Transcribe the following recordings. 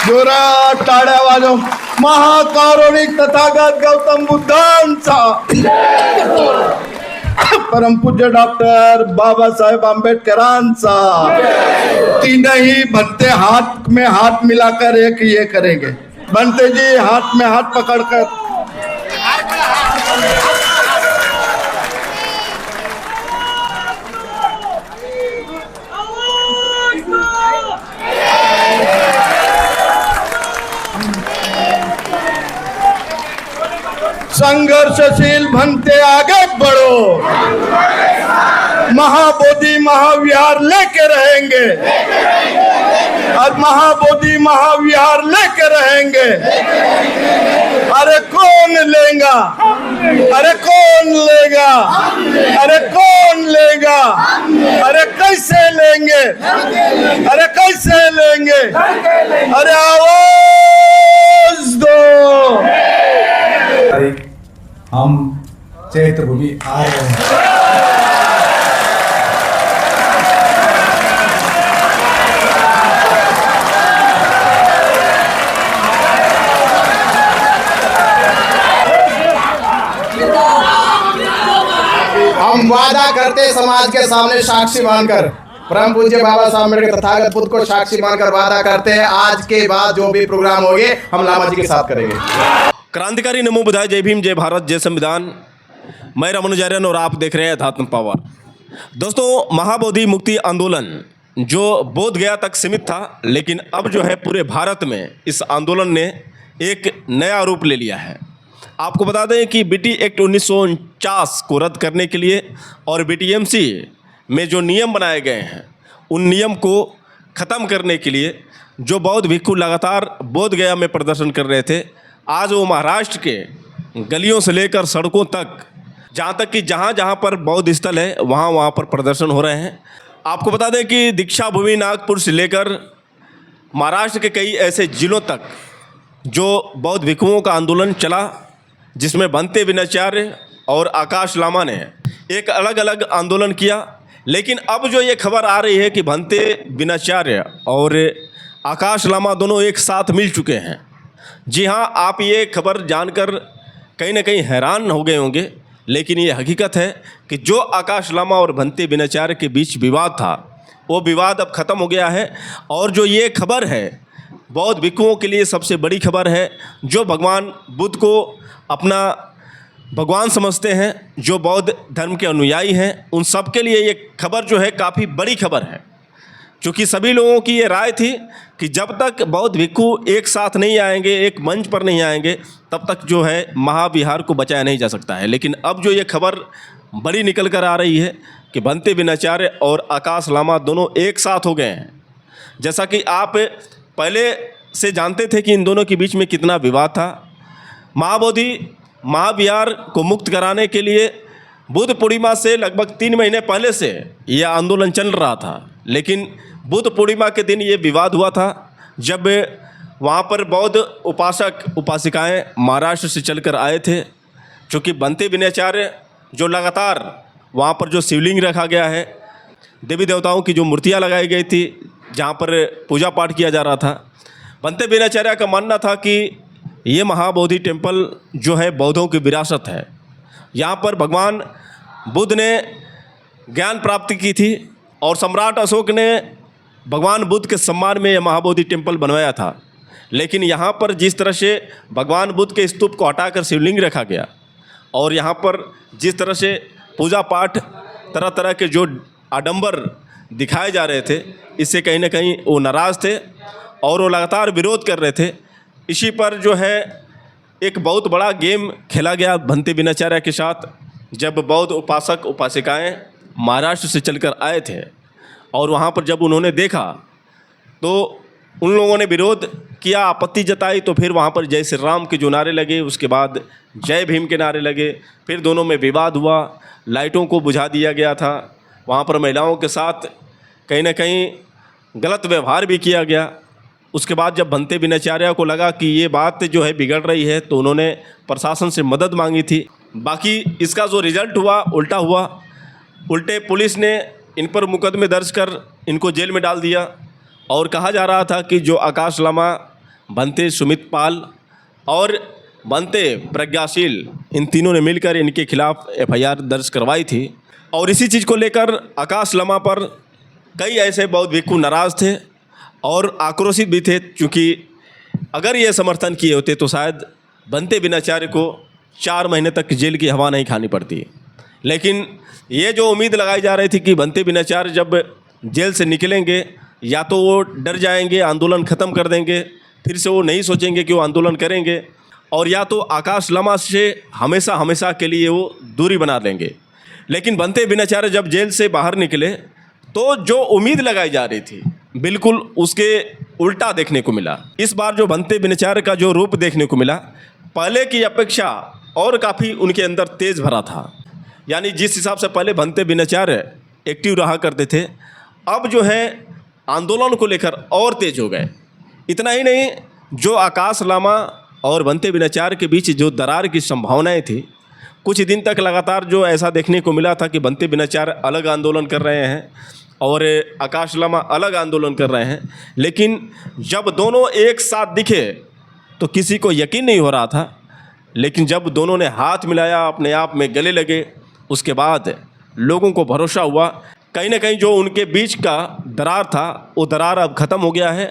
जोरात टाळ्या वाजव. महाकारुणिक तथागत गौतम बुद्धांचा, परमपूज्य डॉक्टर बाबासाहेब आंबेडकरांचा. तीनही बनते हाथ में हाथ मिलाकर एक ये करेंगे. बनते जी हाथ में हाथ पकड़कर संघर्षशील बनते आगे बढ़ो. महाबोधि महाविहार लेके रहेंगे और महाबोधि महाविहार लेके रहेंगे. अरे कौन लेगा, अरे कौन लेगा, अरे कौन लेगा, अरे कैसे लेंगे, अरे कैसे लेंगे, अरे आवाज दो. हम चैत्र भूमि आ रहे हैं. हम वादा करते समाज के सामने साक्षी मानकर, परम पूज्य बाबा साहब अम्बेडकर तथागत बुद्ध को साक्षी मानकर वादा करते हैं, आज के बाद जो भी प्रोग्राम होंगे हम लामा जी के साथ करेंगे. क्रांतिकारी नमो बुधाय. जय भीम, जय भारत, जय संविधान. मैं रामानुजाचार्य और आप देख रहे हैं अध्यात्म पावर. दोस्तों, महाबोधि मुक्ति आंदोलन जो बोध गया तक सीमित था, लेकिन अब जो है पूरे भारत में इस आंदोलन ने एक नया रूप ले लिया है. आपको बता दें कि बीटी एक्ट 1949 को रद्द करने के लिए और बीटीएमसी में जो नियम बनाए गए हैं उन नियम को ख़त्म करने के लिए जो बौद्ध भिक्षु लगातार बोध गया में प्रदर्शन कर रहे थे, आज वो महाराष्ट्र के गलियों से लेकर सड़कों तक, जहाँ तक कि जहाँ जहाँ पर बौद्ध स्थल है वहाँ वहाँ पर प्रदर्शन हो रहे हैं. आपको बता दें कि दीक्षा भूमि नागपुर से लेकर महाराष्ट्र के कई ऐसे जिलों तक जो बौद्ध भिक्षुओं का आंदोलन चला, जिसमें बनते विनाचार्य और आकाश लामा ने एक अलग अलग आंदोलन किया. लेकिन अब जो ये खबर आ रही है कि बनते विनाचार्य और आकाश लामा दोनों एक साथ मिल चुके हैं. जी हाँ, आप ये खबर जानकर कहीं ना कहीं हैरान हो गए होंगे, लेकिन ये हकीकत है कि जो आकाश लामा और बनते विनाचार्य के बीच विवाद था वो विवाद अब ख़त्म हो गया है. और जो ये खबर है बौद्ध भिक्षुओं के लिए सबसे बड़ी खबर है, जो भगवान बुद्ध को अपना भगवान समझते हैं, जो बौद्ध धर्म के अनुयायी हैं, उन सब के लिए ये खबर जो है काफ़ी बड़ी खबर है. क्योंकि सभी लोगों की ये राय थी कि जब तक बौद्ध भिक्षु एक साथ नहीं आएंगे, एक मंच पर नहीं आएंगे, तब तक जो है महाविहार को बचाया नहीं जा सकता है. लेकिन अब जो ये खबर बड़ी निकल कर आ रही है कि बनते विनाचार्य और आकाश लामा दोनों एक साथ हो गए हैं. जैसा कि आप पहले से जानते थे कि इन दोनों के बीच में कितना विवाद था. महाबोधि महाविहार को मुक्त कराने के लिए बुद्ध पूर्णिमा से लगभग 3 महीने पहले से यह आंदोलन चल रहा था. लेकिन बुद्ध पूर्णिमा के दिन ये विवाद हुआ था, जब वहाँ पर बौद्ध उपासक उपासिकाएं महाराष्ट्र से चलकर आए थे. चूँकि बनते विनाचार्य जो लगातार वहाँ पर जो शिवलिंग रखा गया है, देवी देवताओं की जो मूर्तियाँ लगाई गई थी, जहाँ पर पूजा पाठ किया जा रहा था, बनते विनाचार्य का मानना था कि ये महाबोधि टेम्पल जो है बौद्धों की विरासत है. यहाँ पर भगवान बुद्ध ने ज्ञान प्राप्ति की थी और सम्राट अशोक ने भगवान बुद्ध के सम्मान में यह महाबोधि टेम्पल बनवाया था. लेकिन यहाँ पर जिस तरह से भगवान बुद्ध के स्तूप को हटाकर शिवलिंग रखा गया और यहाँ पर जिस तरह से पूजा पाठ तरह तरह के जो आडंबर दिखाए जा रहे थे, इससे कहीं ना कहीं वो नाराज़ थे और वो लगातार विरोध कर रहे थे. इसी पर जो है एक बहुत बड़ा गेम खेला गया बनते विनाचार्य के साथ, जब बौद्ध उपासक उपासिकाएं महाराष्ट्र से चलकर आए थे और वहाँ पर जब उन्होंने देखा तो उन लोगों ने विरोध किया, आपत्ति जताई. तो फिर वहाँ पर जय श्री राम के जो नारे लगे, उसके बाद जय भीम के नारे लगे. फिर दोनों में विवाद हुआ, लाइटों को बुझा दिया गया था. वहाँ पर महिलाओं के साथ कहीं ना कहीं गलत व्यवहार भी किया गया. उसके बाद जब बनते विनाचार्य को लगा कि ये बात जो है बिगड़ रही है, तो उन्होंने प्रशासन से मदद मांगी थी. बाकी इसका जो रिज़ल्ट हुआ उल्टा हुआ. उल्टे पुलिस ने इन पर मुकदमे दर्ज कर इनको जेल में डाल दिया और कहा जा रहा था कि जो आकाश लामा, बनते सुमित पाल और बनते प्रज्ञाशील, इन तीनों ने मिलकर इनके खिलाफ FIR दर्ज करवाई थी। और इसी चीज़ को लेकर आकाश लामा पर कई ऐसे बौद्ध भिक्खु नाराज़ थे और आक्रोशित भी थे, क्योंकि अगर ये समर्थन किए होते तो शायद बनते बिनाचार्य को 4 महीने तक जेल की हवा नहीं खानी पड़ती। लेकिन ये जो उम्मीद लगाई जा रही थी कि बनते बिनाचार्य जब जेल से निकलेंगे या तो वो डर जाएंगे, आंदोलन ख़त्म कर देंगे, फिर से वो नहीं सोचेंगे कि वो आंदोलन करेंगे, और या तो आकाश लामा से हमेशा हमेशा के लिए वो दूरी बना लेंगे। लेकिन बनते बिनाचार्य जब जेल से बाहर निकले तो जो उम्मीद लगाई जा रही थी बिल्कुल उसके उल्टा देखने को मिला। इस बार जो बनते बिनाचार्य का जो रूप देखने को मिला, पहले की अपेक्षा और काफ़ी उनके अंदर तेज़ भरा था। यानी जिस हिसाब से पहले बनते बिनाचार्य एक्टिव रहा करते थे, अब जो है आंदोलन को लेकर और तेज हो गए। इतना ही नहीं, जो आकाश लामा और बनते बिनाचार्य के बीच जो दरार की संभावनाएं थी, कुछ दिन तक लगातार जो ऐसा देखने को मिला था कि बनते बिनाचार्य अलग आंदोलन कर रहे हैं और आकाश लामा अलग आंदोलन कर रहे हैं। लेकिन जब दोनों एक साथ दिखे तो किसी को यकीन नहीं हो रहा था। लेकिन जब दोनों ने हाथ मिलाया, अपने आप में गले लगे, उसके बाद लोगों को भरोसा हुआ कहीं ना कहीं जो उनके बीच का दरार था वो दरार अब ख़त्म हो गया है।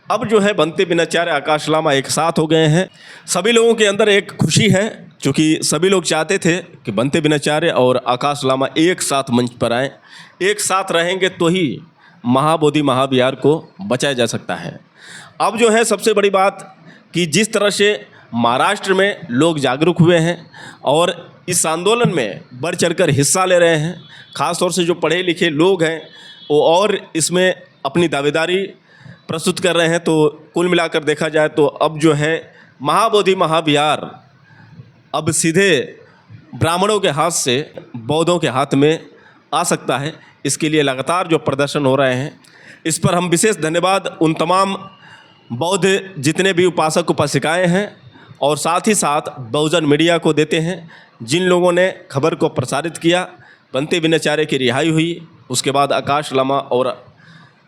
अब जो है बनते बिनाचार्य, आकाश लामा एक साथ हो गए हैं। सभी लोगों के अंदर एक खुशी है, क्योंकि सभी लोग चाहते थे कि बनते बिनाचार्य और आकाश लामा एक साथ मंच पर आएँ। एक साथ रहेंगे तो ही महाबोधि महाविहार को बचाया जा सकता है। अब जो है सबसे बड़ी बात कि जिस तरह से महाराष्ट्र में लोग जागरूक हुए हैं और इस आंदोलन में बढ़ चढ़कर हिस्सा ले रहे हैं, ख़ास तौर से जो पढ़े लिखे लोग हैं वो और इसमें अपनी दावेदारी प्रस्तुत कर रहे हैं। तो कुल मिलाकर देखा जाए तो अब जो है महाबोधि महाविहार अब सीधे ब्राह्मणों के हाथ से बौद्धों के हाथ में आ सकता है। इसके लिए लगातार जो प्रदर्शन हो रहे हैं, इस पर हम विशेष धन्यवाद उन तमाम बौद्ध जितने भी उपासक उपासिकाएँ हैं और साथ ही साथ बहुजन मीडिया को देते हैं, जिन लोगों ने खबर को प्रसारित किया। बनते बिनाचार्य की रिहाई हुई, उसके बाद आकाश लामा और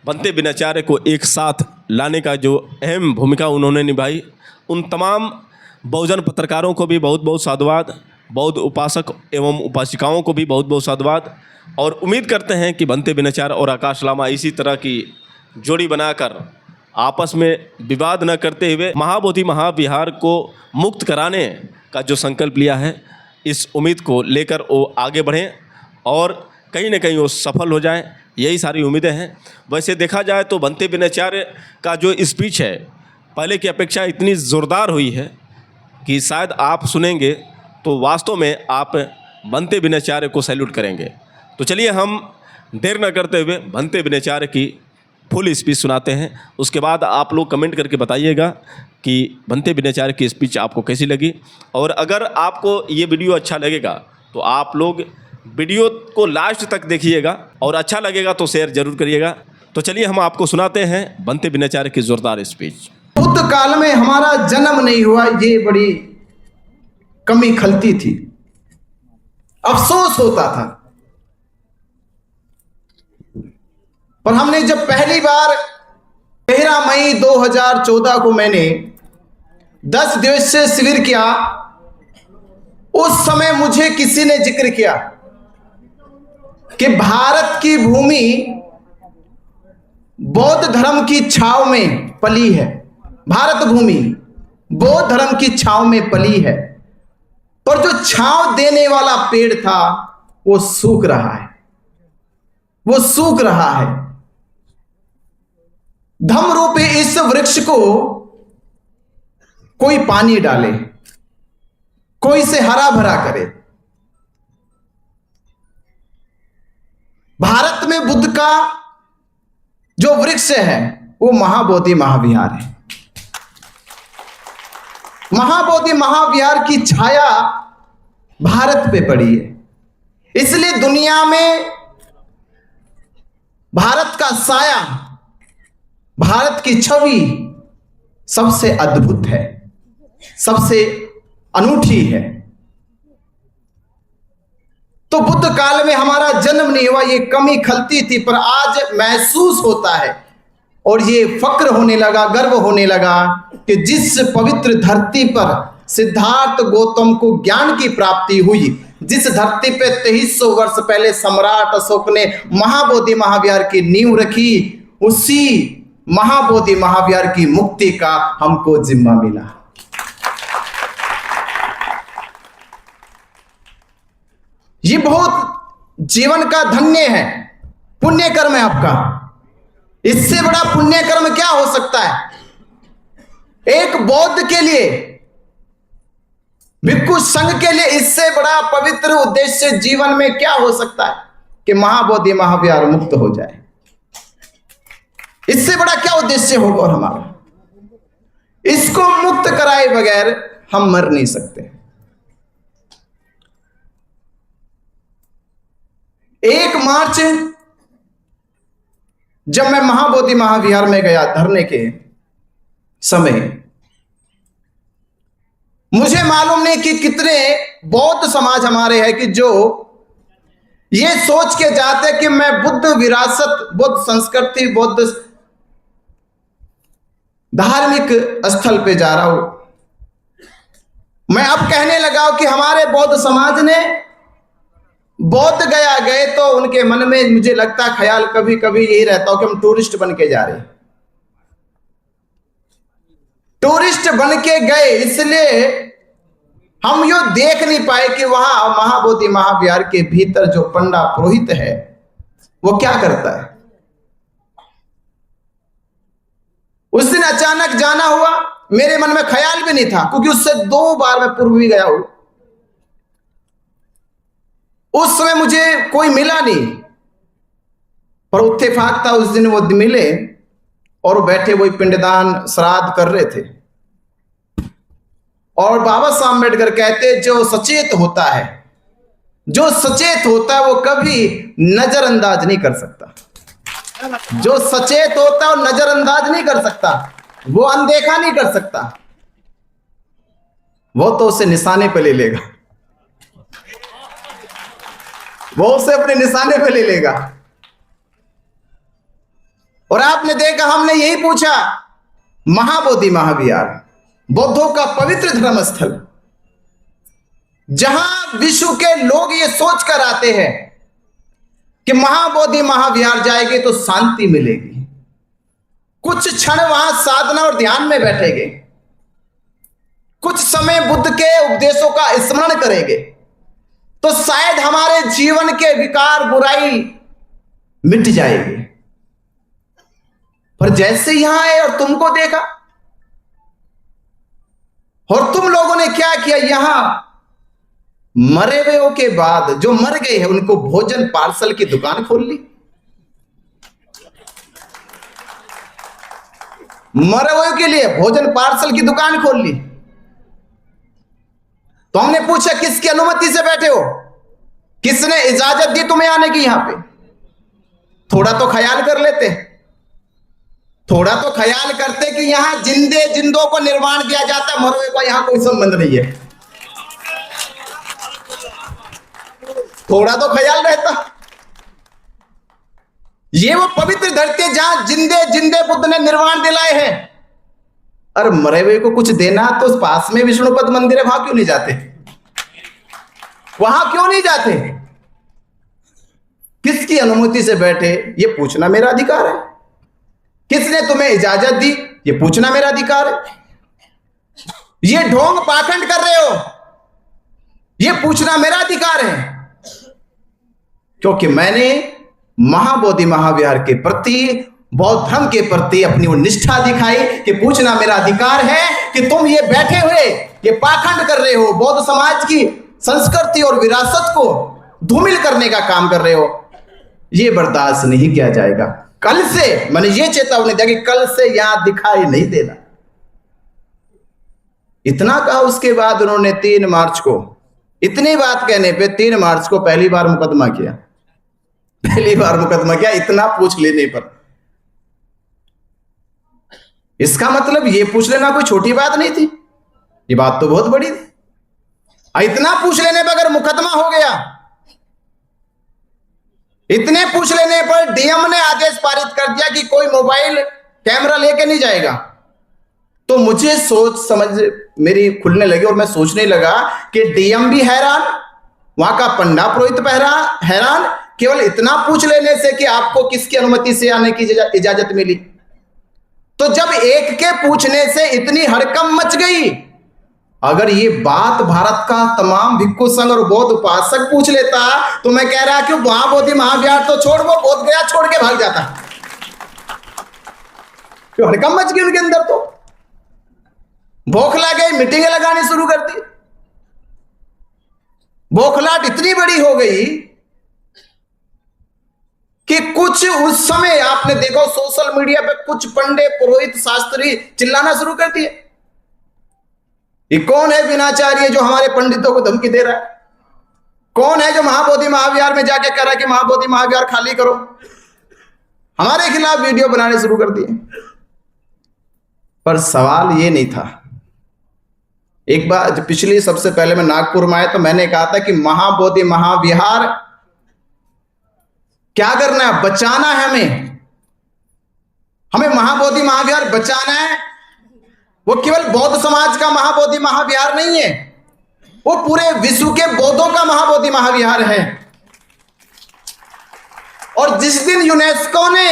बनते बिनाचार्य को एक साथ लाने का जो अहम भूमिका उन्होंने निभाई, उन तमाम बहुजन पत्रकारों को भी बहुत बहुत साधुवाद, बौद्ध उपासक एवं उपासिकाओं को भी बहुत बहुत साधुवाद। और उम्मीद करते हैं कि बनते बिनाचार्य और आकाश लामा इसी तरह की जोड़ी बनाकर आपस में विवाद न करते हुए महाबोधि महाविहार को मुक्त कराने का जो संकल्प लिया है, इस उम्मीद को लेकर वो आगे बढ़ें और कहीं ना कहीं वो सफल हो जाएं। यही सारी उम्मीदें हैं। वैसे देखा जाए तो बनते बिनाचार्य का जो स्पीच है पहले की अपेक्षा इतनी ज़ोरदार हुई है कि शायद आप सुनेंगे तो वास्तव में आप बनते बिनाचार्य को सैल्यूट करेंगे। तो चलिए हम देर न करते हुए बनते बिनाचार्य की फुल स्पीच सुनाते हैं। उसके बाद आप लोग कमेंट करके बताइएगा कि बनते बिनाचार्य की स्पीच आपको कैसी लगी। और अगर आपको ये वीडियो अच्छा लगेगा तो आप लोग वीडियो को लास्ट तक देखिएगा और अच्छा लगेगा तो शेयर जरूर करिएगा। तो चलिए हम आपको सुनाते हैं बनते बिनाचार्य की ज़ोरदार स्पीच। बुद्ध काल में हमारा जन्म नहीं हुआ, ये बड़ी कमी खलती थी, अफसोस होता था। पर हमने जब पहली बार 13 मई 2014 को मैंने 10 दिवसीय शिविर किया, उस समय मुझे किसी ने जिक्र किया कि भारत की भूमि बौद्ध धर्म की छाव में पली है। भारत भूमि बौद्ध धर्म की छाव में पली है, पर जो छाव देने वाला पेड़ था वो सूख रहा है, वो सूख रहा है। धम्म रूपी इस वृक्ष को कोई पानी डाले, कोई इसे हरा भरा करे। भारत में बुद्ध का जो वृक्ष है वो महाबोधि महाविहार है। महाबोधि महाविहार की छाया भारत पे पड़ी है, इसलिए दुनिया में भारत का साया, भारत की छवि सबसे अद्भुत है, सबसे अनूठी है। तो बुद्ध काल में हमारा जन्म नहीं हुआ, ये कमी खलती थी, पर आज महसूस होता है और ये फक्र होने लगा, गर्व होने लगा कि जिस पवित्र धरती पर सिद्धार्थ गौतम को ज्ञान की प्राप्ति हुई, जिस धरती पे 2300 वर्ष पहले सम्राट अशोक ने महाबोधि महाविहार की नींव रखी, उसी महाबोधि महाविहार की मुक्ति का हमको जिम्मा मिला। ये बहुत जीवन का धन्य है, पुण्य कर्म है आपका। इससे बड़ा पुण्य कर्म क्या हो सकता है? एक बौद्ध के लिए, भिक्षु संघ के लिए इससे बड़ा पवित्र उद्देश्य जीवन में क्या हो सकता है कि महाबोधि महाविहार मुक्त हो जाए? इससे बड़ा क्या उद्देश्य होगा हमारा? इसको मुक्त कराए बगैर हम मर नहीं सकते। 1 मार्च जब मैं महाबोधि महाविहार में गया धरने के समय, मुझे मालूम नहीं कि कितने बौद्ध समाज हमारे हैं कि जो ये सोच के जाते कि मैं बुद्ध विरासत, बुद्ध संस्कृति, बुद्ध धार्मिक स्थल पे जा रहा हूं। मैं अब कहने लगा कि हमारे बौद्ध समाज ने बौद्ध गया गए तो उनके मन में मुझे लगता ख्याल कभी कभी यही रहता हो कि हम टूरिस्ट बन के जा रहे हैं। टूरिस्ट बन के गए इसलिए हम यो देख नहीं पाए कि वहां महाबोधि महाविहार के भीतर जो पंडा पुरोहित है वो क्या करता है। उस दिन अचानक जाना हुआ, मेरे मन में ख्याल भी नहीं था क्योंकि उससे 2 बार मैं पूर्व भी गया हूं। उस समय मुझे कोई मिला नहीं, पर इत्तेफाक था उस दिन वो मिले और बैठे वही पिंडदान श्राद्ध कर रहे थे। और बाबा साहब अम्बेडकर कहते जो सचेत होता है, जो सचेत होता है वो कभी नजरअंदाज नहीं कर सकता। जो सचेत होता है वो नजरअंदाज नहीं कर सकता, वो अनदेखा नहीं कर सकता, वो तो उसे निशाने पे ले लेगा, वो उसे अपने निशाने पे ले लेगा। और आपने देखा, हमने यही पूछा, महाबोधि महाविहार बौद्धों का पवित्र धर्म स्थल, जहां विश्व के लोग ये सोच कर आते हैं कि महाबोधि महाविहार जाएंगे तो शांति मिलेगी, कुछ क्षण वहां साधना और ध्यान में बैठेंगे, कुछ समय बुद्ध के उपदेशों का स्मरण करेंगे तो शायद हमारे जीवन के विकार बुराई मिट जाएगी। पर जैसे यहां आए और तुमको देखा, और तुम लोगों ने क्या किया, यहां मरे हुए के बाद जो मर गए हैं उनको भोजन पार्सल की दुकान खोल ली। मरे हुए के लिए भोजन पार्सल की दुकान खोल ली। तो हमने पूछा किसकी अनुमति से बैठे हो, किसने इजाजत दी तुम्हें आने की यहां पे? थोड़ा तो ख्याल कर लेते, थोड़ा तो ख्याल करते कि यहां जिंदे जिंदों को निर्माण दिया जाता है, मरे हुए का यहां कोई संबंध नहीं है। थोड़ा तो ख्याल रहता। ये वो पवित्र धरती जहां जिंदे जिंदे बुद्ध ने निर्माण दिलाए हैं, और मरे हुए को कुछ देना तो उस पास में विष्णुपद मंदिर है, वहां क्यों नहीं जाते? वहां क्यों नहीं जाते? किसकी अनुमति से बैठे ये पूछना मेरा अधिकार है। किसने तुम्हें इजाजत दी ये पूछना मेरा अधिकार है। ये ढोंग पाखंड कर रहे हो ये पूछना मेरा अधिकार है, क्योंकि मैंने महाबोधि महाविहार के प्रति, बौद्ध धर्म के प्रति अपनी वो निष्ठा दिखाई कि पूछना मेरा अधिकार है कि तुम ये बैठे हुए ये पाखंड कर रहे हो, बौद्ध समाज की संस्कृति और विरासत को धूमिल करने का काम कर रहे हो, ये बर्दाश्त नहीं किया जाएगा। कल से मैंने ये चेतावनी दिया कि कल से यहां दिखाई नहीं देना। इतना कहा, उसके बाद उन्होंने 3 मार्च को, इतनी बात कहने पे 3 मार्च को पहली बार मुकदमा किया। पहली बार मुकदमा किया इतना पूछ लेने पर। इसका मतलब ये पूछ लेना कोई छोटी बात नहीं थी, ये बात तो बहुत बड़ी थी। इतना पूछ लेने पर अगर मुकदमा हो गया, इतने पूछ लेने पर डीएम ने आदेश पारित कर दिया कि कोई मोबाइल कैमरा लेके नहीं जाएगा। तो मुझे सोच समझ मेरी खुलने लगी और मैं सोचने लगा कि डीएम भी हैरान, वहां का पंडा पुरोहित हैरान, केवल इतना पूछ लेने से कि आपको किसकी अनुमति से आने की इजाजत मिली। तो जब एक के पूछने से इतनी हड़कंप मच गई, अगर ये बात भारत का तमाम भिक्खु संघ और बौद्ध उपासक पूछ लेता तो मैं कह रहा कि महाबोधि महाविहार तो छोड़, वो बोध गया छोड़ के भाग जाता। क्यों हड़कंप मच गई उनके अंदर, तो बौखला गई, मीटिंगें लगानी शुरू कर दी। बौखलाहट इतनी बड़ी हो गई कि कुछ उस समय आपने देखो सोशल मीडिया पे कुछ पंडे पुरोहित शास्त्री चिल्लाना शुरू कर दिए, ये कौन है विनाचार्य जो हमारे पंडितों को धमकी दे रहा है? कौन है जो महाबोधि महाविहार में जाके कह रहा है कि महाबोधि महाविहार खाली करो? हमारे खिलाफ वीडियो बनाने शुरू कर दिए। पर सवाल ये नहीं था। एक बार पिछली सबसे पहले मैं नागपुर में आया तो मैंने कहा था कि महाबोधि महाविहार क्या करना है? बचाना है हमें महाबोधि महाविहार बचाना है। वो केवल बौद्ध समाज का महाबोधि महाविहार नहीं है, वो पूरे विश्व के बौद्धों का महाबोधि महाविहार है। और जिस दिन यूनेस्को ने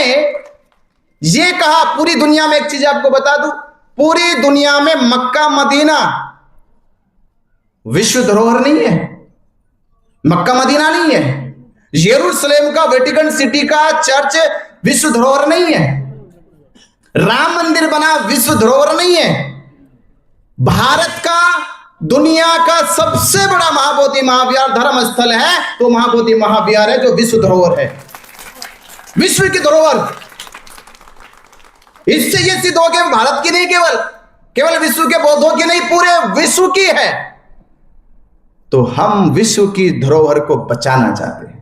ये कहा, पूरी दुनिया में एक चीज आपको बता दूं, पूरी दुनिया में मक्का मदीना विश्व धरोहर नहीं है, मक्का मदीना नहीं है, यरूशलेम का वेटिकन सिटी का चर्च विश्व धरोहर नहीं है, राम मंदिर बना विश्व धरोहर नहीं है। भारत का दुनिया का सबसे बड़ा महाबोधि महाविहार धर्म स्थल है तो महाबोधि महाविहार है जो विश्व धरोहर है, विश्व की धरोहर। इससे यह सिद्ध हो गया भारत की नहीं, केवल विश्व के बौद्धों की नहीं, पूरे विश्व की है। तो हम विश्व की धरोहर को बचाना चाहते हैं।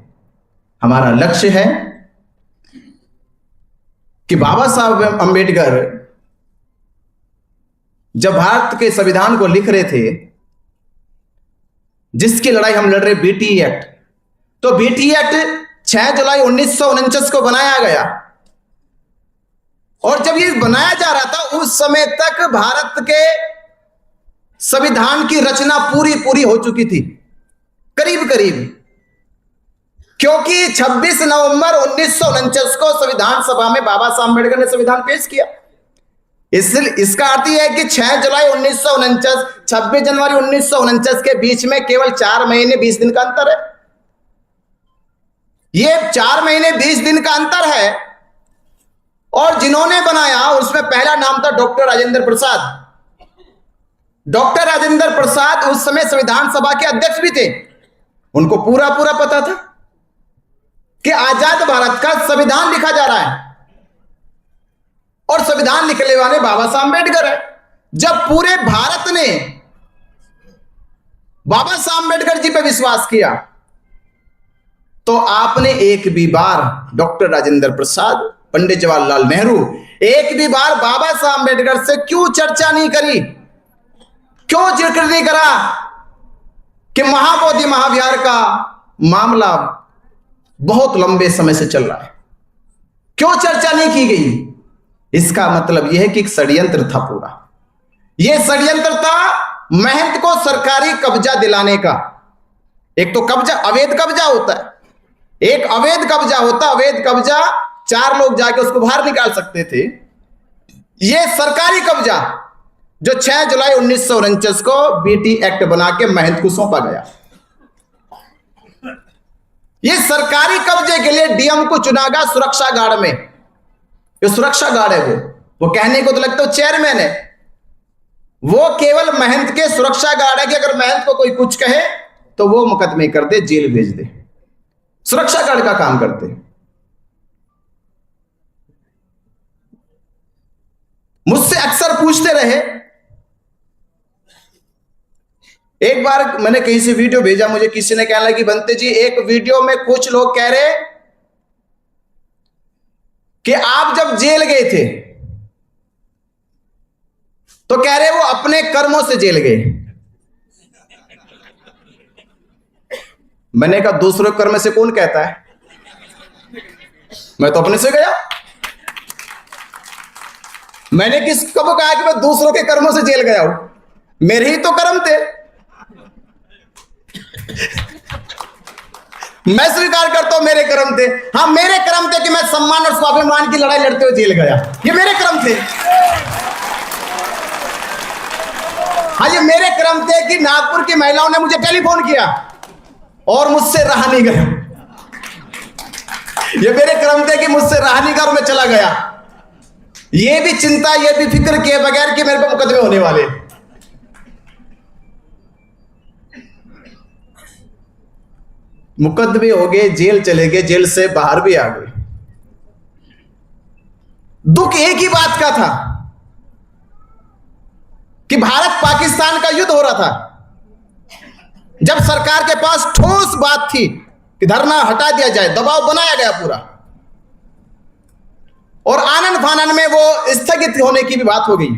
हमारा लक्ष्य है कि बाबा साहब अंबेडकर जब भारत के संविधान को लिख रहे थे, जिसकी लड़ाई हम लड़ रहे बीटी एक्ट, तो बीटी एक्ट 6 जुलाई 1949 को बनाया गया। और जब ये बनाया जा रहा था उस समय तक भारत के संविधान की रचना पूरी हो चुकी थी, करीब, क्योंकि 26 नवंबर 1949 को संविधान सभा में बाबा साहब अम्बेडकर ने संविधान पेश किया। इसलिए इसका अर्थ यह है कि 6 जुलाई 1949 26 जनवरी 1949 के बीच में केवल 4 महीने 20 दिन का अंतर है। यह 4 महीने 20 दिन का अंतर है। और जिन्होंने बनाया उसमें पहला नाम था डॉक्टर राजेंद्र प्रसाद। डॉक्टर राजेंद्र प्रसाद उस समय संविधान सभा के अध्यक्ष भी थे। उनको पूरा पता था कि आजाद भारत का संविधान लिखा जा रहा है और संविधान लिखने वाले बाबा साहब अम्बेडकर है। जब पूरे भारत ने बाबा साहब अम्बेडकर जी पे विश्वास किया तो आपने एक भी बार डॉक्टर राजेंद्र प्रसाद, पंडित जवाहरलाल नेहरू, एक भी बार बाबा साहब अम्बेडकर से क्यों चर्चा नहीं करी, क्यों जिक्र नहीं करा कि महाबोधि महाविहार का मामला बहुत लंबे समय से चल रहा है, क्यों चर्चा नहीं की गई? इसका मतलब यह है कि एक षड्यंत्र था पूरा। यह षड्यंत्र था महंत को सरकारी कब्जा दिलाने का। एक तो कब्जा, अवैध कब्जा होता है, एक अवैध कब्जा होता, अवैध कब्जा 4 लोग जाके उसको बाहर निकाल सकते थे। यह सरकारी कब्जा जो 6 जुलाई 1949 को बीटी एक्ट बना के महंत को सौंपा गया। यह सरकारी कब्जे के लिए डीएम को चुना गया सुरक्षा गार्ड में। जो सुरक्षा गार्ड है वो कहने को तो लगता है चेयरमैन है, वो केवल महंत के सुरक्षा गार्ड है कि अगर महंत को कोई कुछ कहे तो वो मुकदमे कर दे, जेल भेज दे। सुरक्षा गार्ड का काम करते। मुझसे अक्सर पूछते रहे। एक बार मैंने कहीं से वीडियो भेजा, मुझे किसी ने कहना कि बनते जी एक वीडियो में कुछ लोग कह रहे कि आप जब जेल गए थे तो कह रहे वो अपने कर्मों से जेल गए। मैंने कहा दूसरों कर्म से कौन कहता है, मैं तो अपने से गया। मैंने किसको कहा कि मैं दूसरों के कर्मों से जेल गया हूं? मेरे ही तो कर्म थे। मैं स्वीकार करता हूं मेरे कर्म थे। हाँ, मेरे कर्म थे कि मैं सम्मान और स्वाभिमान की लड़ाई लड़ते हुए जेल गया। ये मेरे कर्म थे। हाँ, ये मेरे कर्म थे कि नागपुर की महिलाओं ने मुझे टेलीफोन किया और मुझसे रहा नहीं गया। ये मेरे कर्म थे कि मुझसे रहा नहीं गया और मैं चला गया। ये भी चिंता, ये भी फिक्र किए बगैर कि मेरे पे मुकदमे होने वाले। मुकदमे हो गए, जेल चले गए, जेल से बाहर भी आ गए। दुख एक ही बात का था कि भारत पाकिस्तान का युद्ध हो रहा था। जब सरकार के पास ठोस बात थी कि धरना हटा दिया जाए, दबाव बनाया गया पूरा, और आनन फानन में वो स्थगित होने की भी बात हो गई।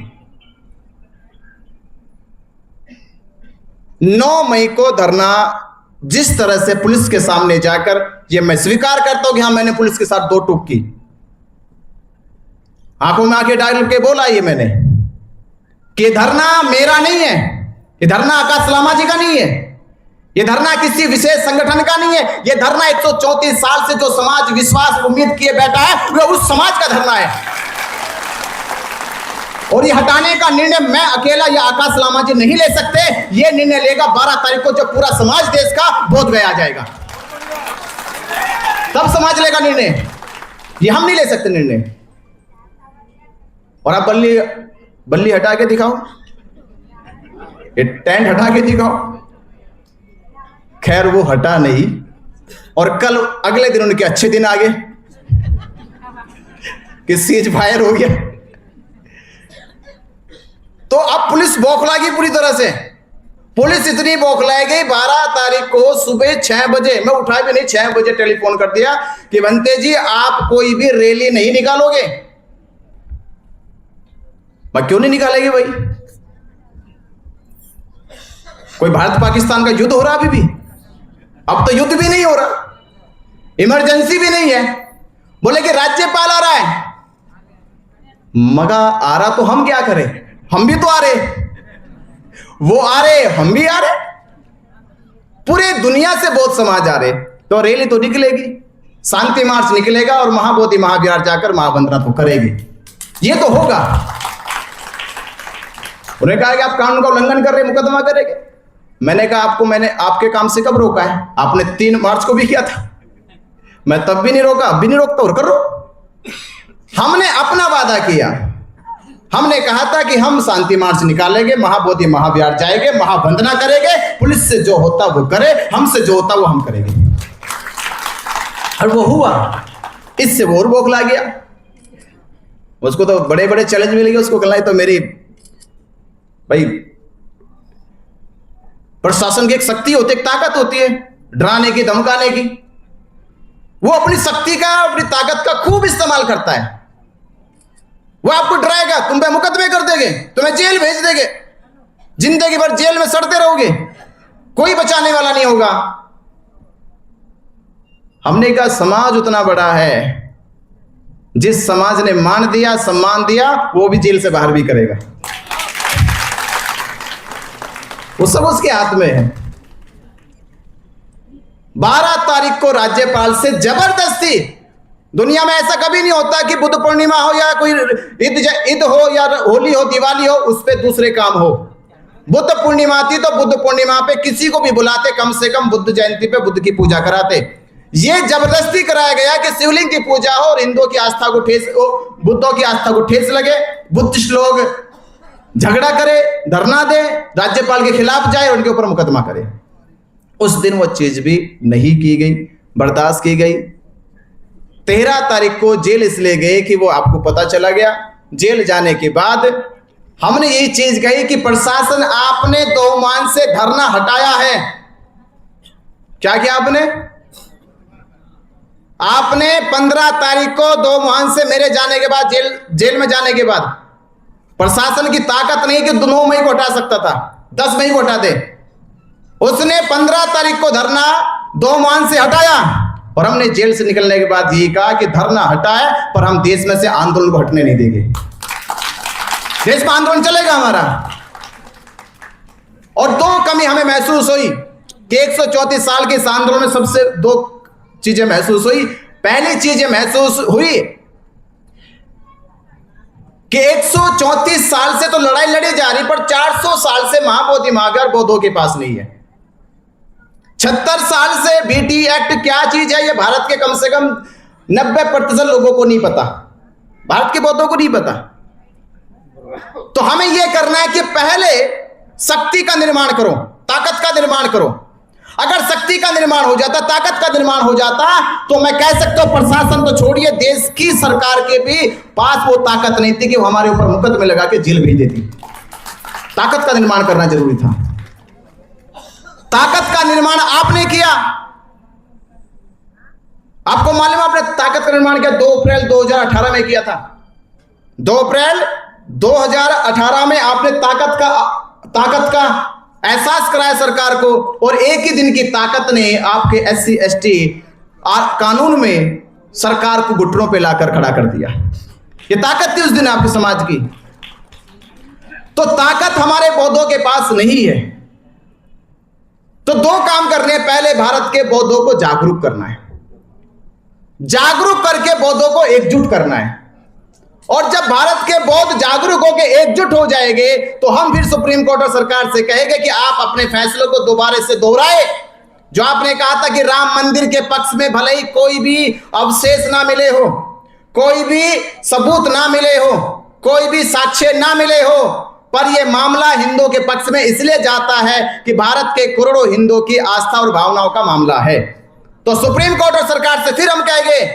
9 मई को धरना जिस तरह से पुलिस के सामने जाकर, ये मैं स्वीकार करता हूं कि हां, मैंने पुलिस के साथ 2 टूक की, आंखों में आंखें डाल के बोला ये मैंने कि धरना मेरा नहीं है, ये धरना आकाश लामा जी का नहीं है, ये धरना किसी विशेष संगठन का नहीं है, ये धरना 134 साल से जो समाज विश्वास उम्मीद किए बैठा है, वो उस समाज का धरना है। और ये हटाने का निर्णय मैं अकेला या आकाश लामा जी नहीं ले सकते। ये निर्णय लेगा 12 तारीख को, जब पूरा समाज देश का बोध गया आ जाएगा, तब समाज लेगा निर्णय। ये हम नहीं ले सकते निर्णय। और आप बल्ली हटा के दिखाओ, ये टेंट हटा के दिखाओ। खैर वो हटा नहीं, और कल अगले दिन उनके अच्छे दिन आ गए कि सीज फायर हो गया। तो अब पुलिस बौखला गई पूरी तरह से। पुलिस इतनी बौखलाई गई, 12 तारीख को सुबह 6 बजे, मैं उठा भी नहीं, 6 बजे टेलीफोन कर दिया कि बनते जी आप कोई भी रैली नहीं निकालोगे। मैं क्यों नहीं निकालेगी भाई? कोई भारत पाकिस्तान का युद्ध हो रहा अभी भी? अब तो युद्ध भी नहीं हो रहा, इमरजेंसी भी नहीं है। बोले कि राज्यपाल आ रहा है। मगा आ रहा तो हम क्या करें? हम भी तो आ रहे, वो आ रहे, हम भी आ रहे, पूरे दुनिया से बहुत समाज आ रहे। तो रैली तो निकलेगी, शांति मार्च निकलेगा और महाबोधि महाविहार जाकर महावंदना तो करेगी। ये तो होगा। उन्होंने कहा कि आप कानून का उल्लंघन कर रहे, मुकदमा करेंगे। मैंने कहा आपको मैंने आपके काम से कब रोका है? आपने 3 मार्च को भी किया था, मैं तब भी नहीं रोका, अब भी नहीं रोकता, और करो। हमने अपना वादा किया, हमने कहा था कि हम शांति मार्च निकालेंगे, महाबोधि महाविहार जाएंगे, महावंदना करेंगे, पुलिस से जो होता वो करे, हमसे जो होता वो हम करेंगे। और वो हुआ। इससे वो और बौखला गया। उसको तो बड़े बड़े चैलेंज मिल गए। उसको कहना तो मेरी भाई प्रशासन की एक शक्ति होती है, एक ताकत होती है, डराने की, धमकाने की। वो अपनी शक्ति का, अपनी ताकत का खूब इस्तेमाल करता है। वो आपको डराएगा, तुम पे मुकदमे कर देंगे, तुम्हें जेल भेज देंगे, जिंदगी भर जेल में सड़ते रहोगे, कोई बचाने वाला नहीं होगा। हमने कहा समाज उतना बड़ा है, जिस समाज ने मान दिया, सम्मान दिया, वो भी जेल से बाहर भी करेगा। वो सब उसके हाथ में है। 12 तारीख को राज्यपाल से जबरदस्ती, दुनिया में ऐसा कभी नहीं होता कि बुद्ध पूर्णिमा हो या कोई ईद हो या होली हो, दिवाली हो, उस पे दूसरे काम हो। बुद्ध पूर्णिमा थी तो बुद्ध पूर्णिमा पे किसी को भी बुलाते, कम से कम बुद्ध जयंती पे बुद्ध की पूजा कराते। ये जबरदस्ती कराया गया कि शिवलिंग की पूजा हो और हिंदुओं की आस्था को ठेस, बुद्धों की आस्था को ठेस लगे, बुद्धिस्ट लोग झगड़ा करे, धरना दे, राज्यपाल के खिलाफ जाए, उनके ऊपर मुकदमा करे। उस दिन वो चीज भी नहीं की गई, बर्दाश्त की गई। 13 तारीख को जेल इसलिए गए कि वो आपको पता चला गया। जेल जाने के बाद हमने यही चीज कही कि प्रशासन, आपने 2 मान से धरना हटाया है। क्या किया आपने 15 तारीख को 2 मान से मेरे जाने के बाद, जेल में जाने के बाद, प्रशासन की ताकत नहीं कि 9 मई को हटा सकता था, 10 मई को हटा दे। उसने 15 तारीख को धरना 2 मान से हटाया और हमने जेल से निकलने के बाद ये कहा कि धरना हटा है, पर हम देश में से आंदोलन को हटने नहीं देंगे। देश में आंदोलन चलेगा हमारा। और दो कमी हमें महसूस हुई कि 134 साल के इस आंदोलन में सबसे दो चीजें महसूस हुई। पहली चीज ये महसूस हुई कि 134 साल से तो लड़ाई लड़ी जा रही, पर 400 साल से महाबोधि महाविहार बौद्धों के पास नहीं है। 76 साल से बीटी एक्ट क्या चीज है, ये भारत के कम से कम 90% लोगों को नहीं पता, भारत के बौद्धों को नहीं पता। तो हमें यह करना है कि पहले शक्ति का निर्माण करो, ताकत का निर्माण करो। अगर शक्ति का निर्माण हो जाता, ताकत का निर्माण हो जाता, तो मैं कह सकता हूं प्रशासन तो छोड़िए, देश की सरकार के भी पास वो ताकत नहीं थी कि वो हमारे ऊपर मुकदमे लगा के जेल भेज देती। ताकत का निर्माण करना जरूरी था। ताकत का निर्माण आपने किया। आपको मालूम है आपने ताकत का निर्माण किया 2 अप्रैल 2018 में किया था। 2 अप्रैल 2018 में आपने ताकत का एहसास कराया सरकार को, और एक ही दिन की ताकत ने आपके SC ST कानून में सरकार को घुटनों पे लाकर खड़ा कर दिया। ये ताकत थी उस दिन आपके समाज की। तो ताकत हमारे बौद्धों के पास नहीं है। तो दो काम करने, पहले भारत के बौद्धों को जागरूक करना है, जागरूक करके बौद्धों को एकजुट करना है। और जब भारत के बौद्ध जागरूक होकर एकजुट हो जाएंगे तो हम फिर सुप्रीम कोर्ट और सरकार से कहेंगे कि आप अपने फैसलों को दोबारा से दोहराए। जो आपने कहा था कि राम मंदिर के पक्ष में भले ही कोई भी अवशेष ना मिले हो, कोई भी सबूत ना मिले हो, कोई भी साक्ष्य ना मिले हो, पर यह मामला हिंदुओं के पक्ष में इसलिए जाता है कि भारत के करोड़ों हिंदुओं की आस्था और भावनाओं का मामला है। तो सुप्रीम कोर्ट और सरकार से फिर हम कहेंगे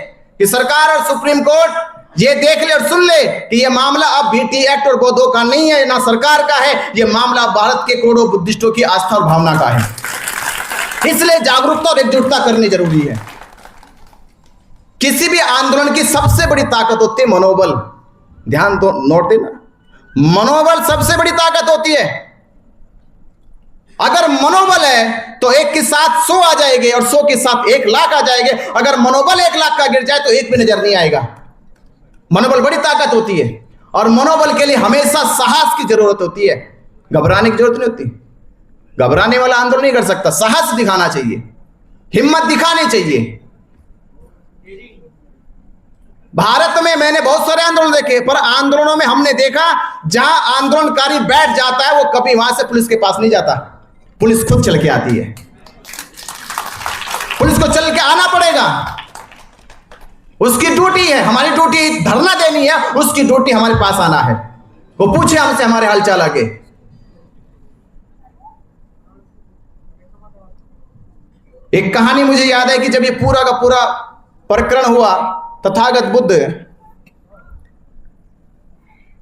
कि सरकार और सुप्रीम कोर्ट ये देख ले और सुन ले कि ये मामला अब बीटी एक्ट और बौद्धों का नहीं है, ना सरकार का है, ये मामला भारत के करोड़ों बुद्धिस्टों की आस्था और भावना का है। इसलिए जागरूकता और एकजुटता करनी जरूरी है। किसी भी आंदोलन की सबसे बड़ी ताकत होती है मनोबल। ध्यान दो, नोट देना, मनोबल सबसे बड़ी ताकत होती है। अगर मनोबल है तो 1 के साथ 100 आ जाएंगे और 100 के साथ 1 लाख आ जाएंगे। अगर मनोबल 1 लाख का गिर जाए तो 1 भी नजर नहीं आएगा। मनोबल बड़ी ताकत होती है, और मनोबल के लिए हमेशा साहस की जरूरत होती है, घबराने की जरूरत नहीं होती। घबराने वाला आंदोलन नहीं कर सकता, साहस दिखाना चाहिए, हिम्मत दिखानी चाहिए। भारत में मैंने बहुत सारे आंदोलन देखे, पर आंदोलनों में हमने देखा जहां आंदोलनकारी बैठ जाता है वो कभी वहां से पुलिस के पास नहीं जाता, पुलिस खुद चल के आती है। पुलिस को चल के आना पड़ेगा, उसकी ड्यूटी है। हमारी ड्यूटी धरना देनी है, उसकी ड्यूटी हमारे पास आना है। वो पूछे हमसे हमारे हालचाल आगे। एक कहानी मुझे याद है कि जब ये पूरा का पूरा प्रकरण हुआ, तथागत बुद्ध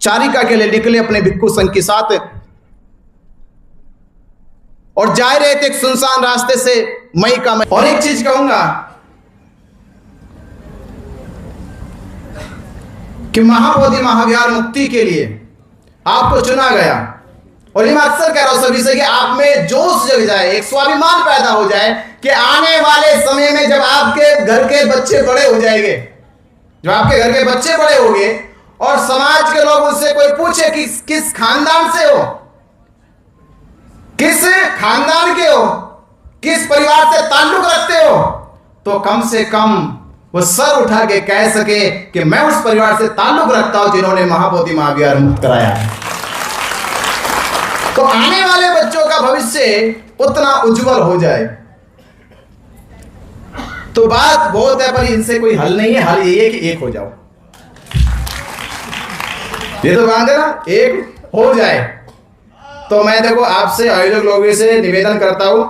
चारिका के लिए निकले अपने भिक्षु संघ के साथ, और जा रहे थे एक सुनसान रास्ते से मई का। और एक चीज कहूंगा कि महाबोधि महाविहार मुक्ति के लिए आपको चुना गया, और ये मैं अक्सर कह रहा हूं सभी से कि आप में जोश जग जाए, एक स्वाभिमान पैदा हो जाए कि आने वाले समय में जब आपके घर के बच्चे बड़े हो जाएंगे, जब आपके घर के बच्चे बड़े होंगे और समाज के लोग उससे कोई पूछे कि किस खानदान से हो, किस खानदान के हो, किस परिवार से ताल्लुक रखते हो, तो कम से कम वो सर उठा के कह सके कि मैं उस परिवार से ताल्लुक रखता हूं जिन्होंने महाबोधि महाविहार मुक्त कराया है। तो आने वाले बच्चों का भविष्य उतना उज्जवल हो जाए। तो बात बहुत है, पर इनसे कोई हल नहीं है। हल ये है कि एक हो जाओ। ये तो बात है ना, एक हो जाए। तो मैं देखो आपसे आयोजक लोगों से निवेदन करता हूं,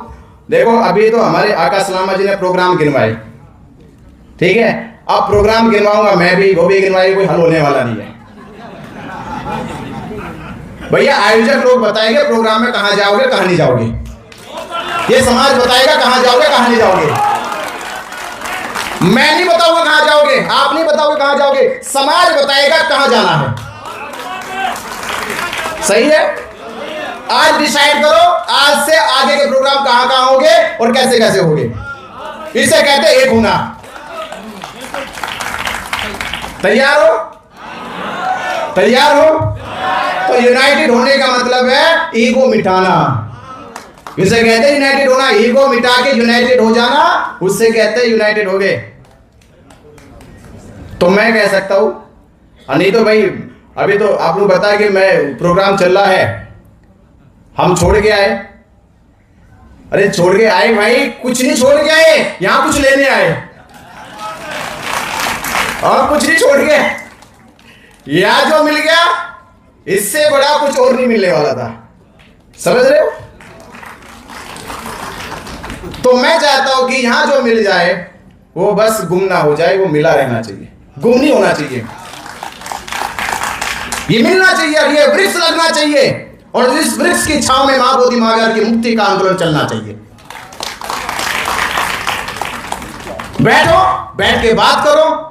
देखो अभी तो हमारे आकाश लामा जी ने प्रोग्राम गिनवाए, ठीक है, अब प्रोग्राम गिनवाऊंगा मैं भी, वो भी गिनवाएंगे, कोई हल होने वाला नहीं है। भैया आयोजक लोग बताएंगे प्रोग्राम में कहां जाओगे कहां नहीं जाओगे, ये समाज बताएगा कहां जाओगे कहां नहीं जाओगे। मैं नहीं बताऊंगा कहां जाओगे, आप नहीं बताओगे कहां जाओगे, समाज बताएगा कहां जाना है। सही है, आज डिसाइड करो आज से आगे के प्रोग्राम कहां कहां होंगे और कैसे कैसे होंगे। इसे कहते एक होना। तैयार हो? तैयार हो? तो यूनाइटेड होने का मतलब है ईगो मिटाना। जिसे कहते हैं यूनाइटेड होना, ईगो मिटा के यूनाइटेड हो जाना, उससे कहते हैं यूनाइटेड हो गए। तो मैं कह सकता हूं, नहीं तो भाई अभी तो आप लोग बताया कि मैं प्रोग्राम चल रहा है, हम छोड़ के आए। अरे छोड़ के आए भाई, कुछ नहीं छोड़ के आए, यहां कुछ लेने आए और कुछ नहीं छोड़ के। यहां जो मिल गया इससे बड़ा कुछ और नहीं मिलने वाला था, समझ रहे हो? तो मैं चाहता हूं कि यहां जो मिल जाए वो बस गुम ना हो जाए, वो मिला रहना चाहिए, गुम नहीं होना चाहिए। ये मिलना चाहिए, ये वृक्ष लगना चाहिए और इस वृक्ष की छांव में मां बोधि महावीर की मुक्ति का आंदोलन चलना चाहिए। बैठो, बैठ के बात करो,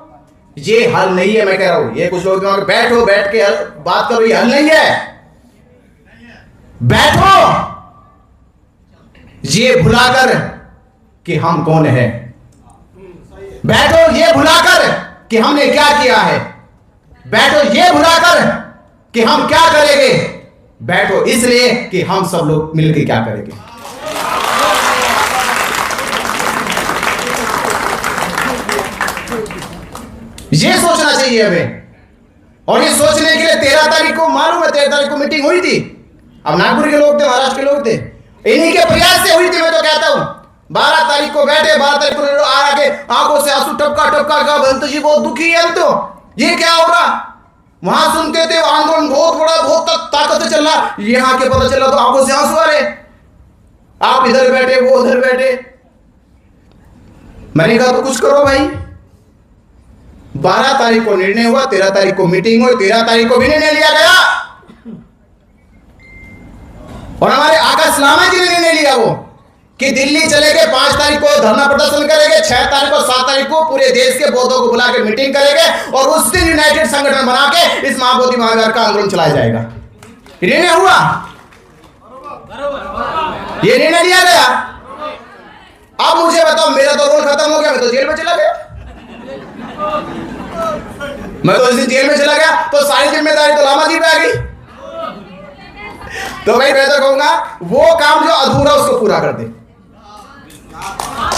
ये हल नहीं है। मैं कह रहा हूं, ये कुछ लोग बैठो, बैठ के बात करो, ये हल नहीं है। बैठो, ये भुलाकर कि हम कौन हैं, बैठो ये भुलाकर कि हमने क्या किया है, बैठो ये भुलाकर कि हम क्या करेंगे, बैठो इसलिए कि हम सब लोग मिलकर क्या करेंगे। ये सोचना चाहिए हमें। और ये सोचने के लिए 13 तारीख को, मालूम है 13 तारीख को मीटिंग हुई थी। अब नागपुर के लोग थे, महाराष्ट्र के लोग थे, इन्हीं के प्रयास से हुई थी। मैं तो कहता हूं 12 तारीख को बैठे, 12 तारीख को आके आंखों से आंसू टपका टपका का, भंत जी बहुत दुखी है हम तो, ये क्या हो रहा। वहां सुनते थे आंदोलन बहुत बड़ा, बहुत ताकत से चल रहा, यहां के पता चला तो आंखों से आंसू आ रहे। आप इधर बैठे, वो उधर बैठे। मैंने कहा तो कुछ करो भाई। 12 तारीख को निर्णय हुआ, 13 तारीख को मीटिंग हुई, 13 तारीख को भी निर्णय लिया गया और हमारे आकाश लामा जी ने निर्णय लिया वो कि दिल्ली चलेंगे, 5 तारीख को धरना प्रदर्शन करेंगे, 6 तारीख को 7 तारीख को पूरे देश के बौद्धों को बुला के मीटिंग करेंगे और उस दिन यूनाइटेड संगठन बना के इस महाबोधि महावीर का आंदोलन चलाया जाएगा। निर्णय हुआ, ये निर्णय लिया गया। अब मुझे बताओ, मेरा तो रोल खत्म हो गया, मैं तो जेल में चला गया। मैं तो इस दिन जेल में चला गया तो सारी जिम्मेदारी तो लामा जी पे आ गई। तो भाई मैं तो कहूंगा वो काम जो अधूरा उसको पूरा कर दे,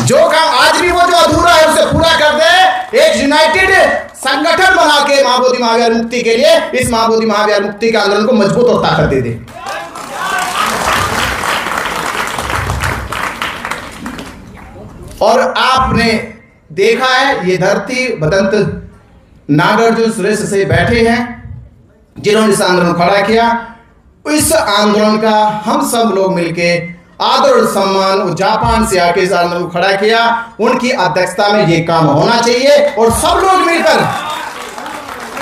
जो काम आज भी वो जो अधूरा है उसे पूरा कर दे। एक यूनाइटेड संगठन बना के महाबोधि महावीर मुक्ति के लिए, इस महाबोधि महावीर मुक्ति के आंदोलन को मजबूत और ताकत दे दे। और आपने देखा है ये धरती बदंत नागार्जुन सुरेश से बैठे हैं जिन्होंने इस आंदोलन खड़ा किया। इस आंदोलन का हम सब लोग मिलके आदर और सम्मान, जापान से आके इस आंदोलन को खड़ा किया, उनकी अध्यक्षता में ये काम होना चाहिए और सब लोग मिलकर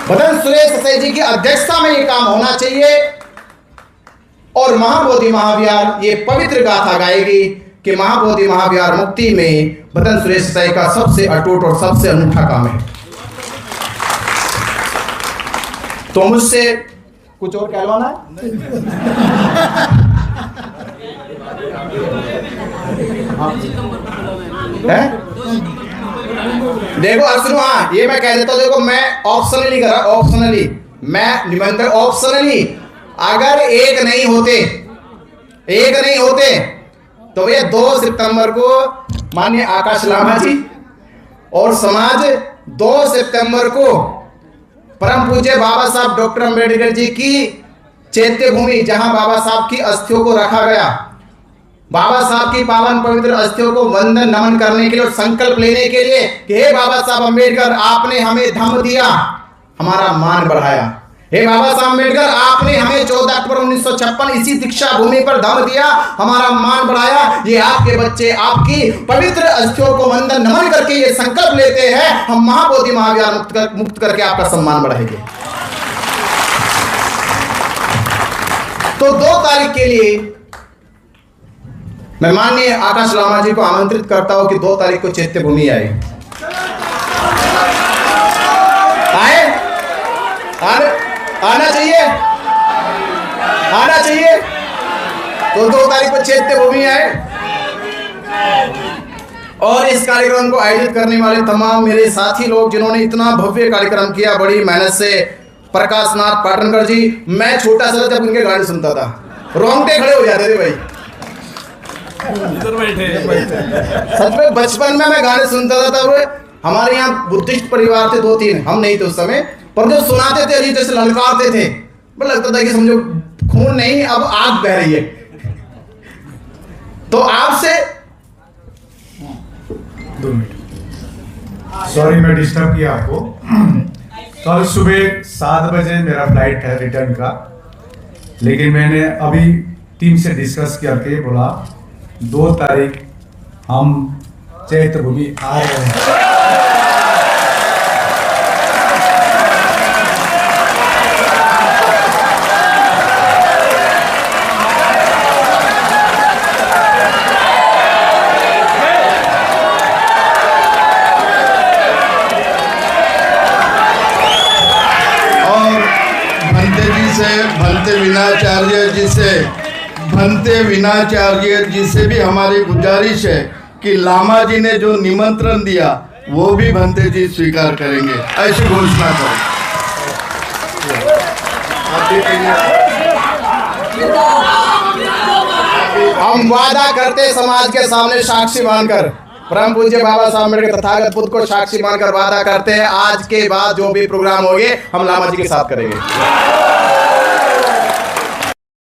बदन सुरेश सही जी की अध्यक्षता में ये काम होना चाहिए। और महाबोधि महावीर ये पवित्र गाथा गाएगी कि महाबोधि महावीर मुक्ति में बदन सुरेश सही का सबसे अटूट और सबसे अनूठा काम है। तो मुझसे कुछ और कहलवाना है? देखो सुनो, हाँ ये मैं कह देता हूं, देखो मैं ऑप्शनली कर रहा, ऑप्शनली मैं निमंत्रण ऑप्शनली, अगर एक नहीं होते तो भैया 2 सितंबर को माननीय आकाश लामा जी और समाज 2 सितंबर को परम पूज्य बाबा साहब डॉक्टर अंबेडकर जी की चैत्य भूमि, जहां बाबा साहब की अस्थियों को रखा गया, बाबा साहब की पावन पवित्र अस्थियों को वंदन नमन करने के लिए और संकल्प लेने के लिए कि हे बाबा साहब अंबेडकर, आपने हमें धम्म दिया, हमारा मान बढ़ाया। हे बाबा साहब अंबेडकर, आपने हमें 14 अक्टूबर 1956 इसी दीक्षा भूमि पर धम्म दिया, हमारा मान बढ़ाया। ये आपके बच्चे आपकी पवित्र अस्थियों को वंदन नमन करके ये संकल्प लेते हैं, हम महाबोधि महावीर मुक्त करके आपका सम्मान बढ़ाएंगे। तो 2 तारीख के लिए मैं माननीय आकाश लामा जी को आमंत्रित करता हूं कि 2 तारीख को चैत्य भूमि आए। आना चाहिए। तो 2 तारीख को चैत्य भूमि आए। और इस कार्यक्रम को आयोजित करने वाले तमाम मेरे साथी लोग जिन्होंने इतना भव्य कार्यक्रम किया, बड़ी मेहनत से प्रकाश नाथ पाटनकर जी, मैं छोटा सा जब उनके गाने सुनता था रोंगटे खड़े हो जाते थे भाई। सच में बचपन में मैं गाने सुनता था, तब हमारे यहाँ बुद्धिस्ट परिवार थे 2-3, हम नहीं थे उस समय, पर जो सुनाते थे अजीब जैसे ललकारते थे, पर लगता था कि समझो खून नहीं अब आग बह रही है। तो आपसे 2 मिनट, सॉरी मैं डिस्टर्ब किया आपको। कल सुबह 7 बजे मेरा फ्लाइट है रिटर्न का, लेकिन मैंने अभी टीम से डिस्कस करके बोला 2 तारीख हम चैत्र भूमि आ रहे हैं। भंते विनाचार्य जी से भी हमारी गुजारिश है कि लामा जी ने जो निमंत्रण दिया वो भी भंते जी स्वीकार करेंगे, ऐसी घोषणा करें। हम वादा करते समाज के सामने साक्षी मानकर, परम पूज्य बाबा साहब अम्बेडकर तथागत बुद्ध को साक्षी मानकर वादा करते हैं, आज के बाद जो भी प्रोग्राम होंगे हम लामा जी के साथ करेंगे।